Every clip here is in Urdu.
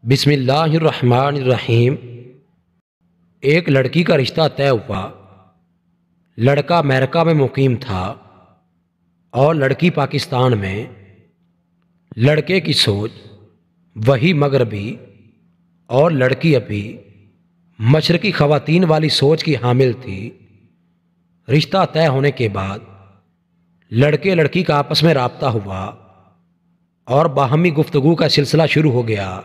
بسم اللہ الرحمن الرحیم۔ ایک لڑکی کا رشتہ طے ہوا۔ لڑکا امریکہ میں مقیم تھا اور لڑکی پاکستان میں۔ لڑکے کی سوچ وہی مغربی اور لڑکی ابھی مشرقی خواتین والی سوچ کی حامل تھی۔ رشتہ طے ہونے کے بعد لڑکے لڑکی کا آپس میں رابطہ ہوا اور باہمی گفتگو کا سلسلہ شروع ہو گیا۔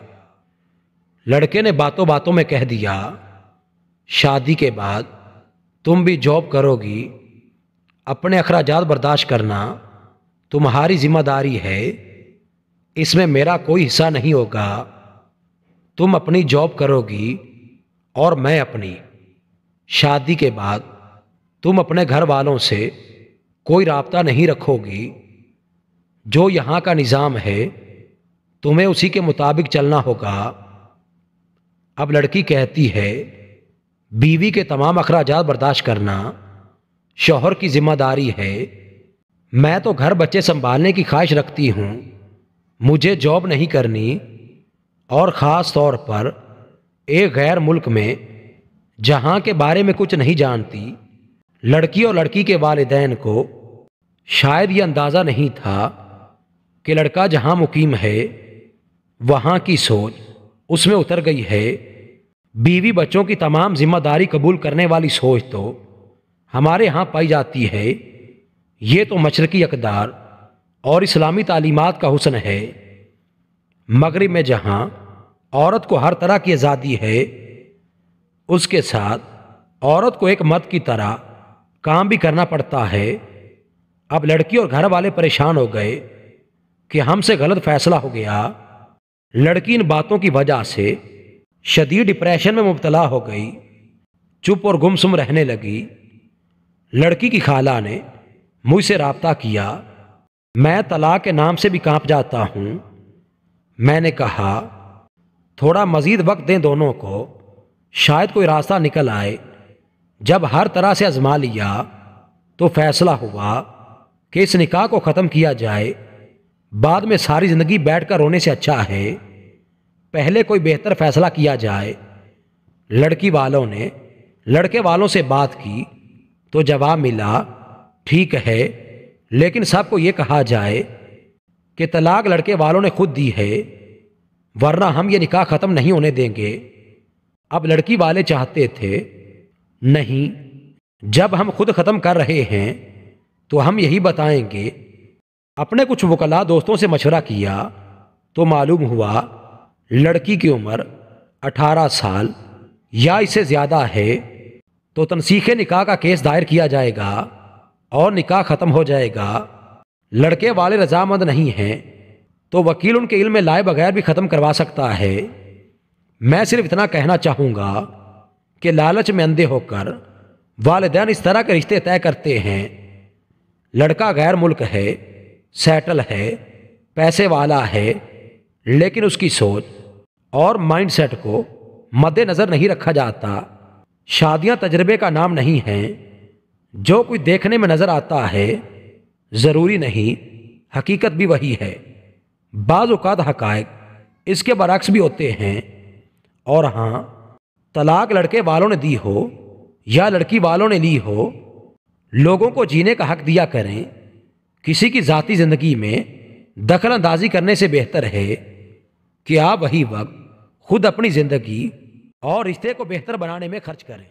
لڑکے نے باتوں باتوں میں کہہ دیا، شادی کے بعد تم بھی جاب کرو گی، اپنے اخراجات برداشت کرنا تمہاری ذمہ داری ہے، اس میں میرا کوئی حصہ نہیں ہوگا۔ تم اپنی جاب کرو گی اور میں اپنی۔ شادی کے بعد تم اپنے گھر والوں سے کوئی رابطہ نہیں رکھو گی، جو یہاں کا نظام ہے تمہیں اسی کے مطابق چلنا ہوگا۔ اب لڑکی کہتی ہے، بیوی کے تمام اخراجات برداشت کرنا شوہر کی ذمہ داری ہے، میں تو گھر بچے سنبھالنے کی خواہش رکھتی ہوں، مجھے جاب نہیں کرنی، اور خاص طور پر ایک غیر ملک میں جہاں کے بارے میں کچھ نہیں جانتی۔ لڑکی اور لڑکی کے والدین کو شاید یہ اندازہ نہیں تھا کہ لڑکا جہاں مقیم ہے وہاں کی سوچ اس میں اتر گئی ہے۔ بیوی بچوں کی تمام ذمہ داری قبول کرنے والی سوچ تو ہمارے ہاں پائی جاتی ہے، یہ تو مشرقی اقدار اور اسلامی تعلیمات کا حسن ہے۔ مغرب میں جہاں عورت کو ہر طرح کی آزادی ہے، اس کے ساتھ عورت کو ایک مرد کی طرح کام بھی کرنا پڑتا ہے۔ اب لڑکی اور گھر والے پریشان ہو گئے کہ ہم سے غلط فیصلہ ہو گیا۔ لڑکی ان باتوں کی وجہ سے شدید ڈپریشن میں مبتلا ہو گئی، چپ اور گمسم رہنے لگی۔ لڑکی کی خالہ نے مجھ سے رابطہ کیا، میں طلاق کے نام سے بھی کانپ جاتا ہوں۔ میں نے کہا تھوڑا مزید وقت دیں دونوں کو، شاید کوئی راستہ نکل آئے۔ جب ہر طرح سے آزما لیا تو فیصلہ ہوا کہ اس نکاح کو ختم کیا جائے، بعد میں ساری زندگی بیٹھ کر رونے سے اچھا ہے پہلے کوئی بہتر فیصلہ کیا جائے۔ لڑکی والوں نے لڑکے والوں سے بات کی تو جواب ملا، ٹھیک ہے، لیکن سب کو یہ کہا جائے کہ طلاق لڑکے والوں نے خود دی ہے، ورنہ ہم یہ نکاح ختم نہیں ہونے دیں گے۔ اب لڑکی والے چاہتے تھے، نہیں، جب ہم خود ختم کر رہے ہیں تو ہم یہی بتائیں گے۔ اپنے کچھ وکلاء دوستوں سے مشورہ کیا تو معلوم ہوا لڑکی کی عمر 18 سال یا اس سے زیادہ ہے تو تنسیخ نکاح کا کیس دائر کیا جائے گا اور نکاح ختم ہو جائے گا۔ لڑکے والے رضامند نہیں ہیں تو وکیل ان کے علم میں لائے بغیر بھی ختم کروا سکتا ہے۔ میں صرف اتنا کہنا چاہوں گا کہ لالچ میں اندھے ہو کر والدین اس طرح کے رشتے طے کرتے ہیں۔ لڑکا غیر ملک ہے، سیٹل ہے، پیسے والا ہے، لیکن اس کی سوچ اور مائنڈ سیٹ کو مد نظر نہیں رکھا جاتا۔ شادیاں تجربے کا نام نہیں ہیں، جو کچھ دیکھنے میں نظر آتا ہے ضروری نہیں حقیقت بھی وہی ہے۔ بعض اوقات حقائق اس کے برعکس بھی ہوتے ہیں۔ اور ہاں، طلاق لڑکے والوں نے دی ہو یا لڑکی والوں نے لی ہو، لوگوں کو جینے کا حق دیا کریں۔ کسی کی ذاتی زندگی میں دخل اندازی کرنے سے بہتر ہے کہ آپ وہی وقت خود اپنی زندگی اور رشتے کو بہتر بنانے میں خرچ کریں۔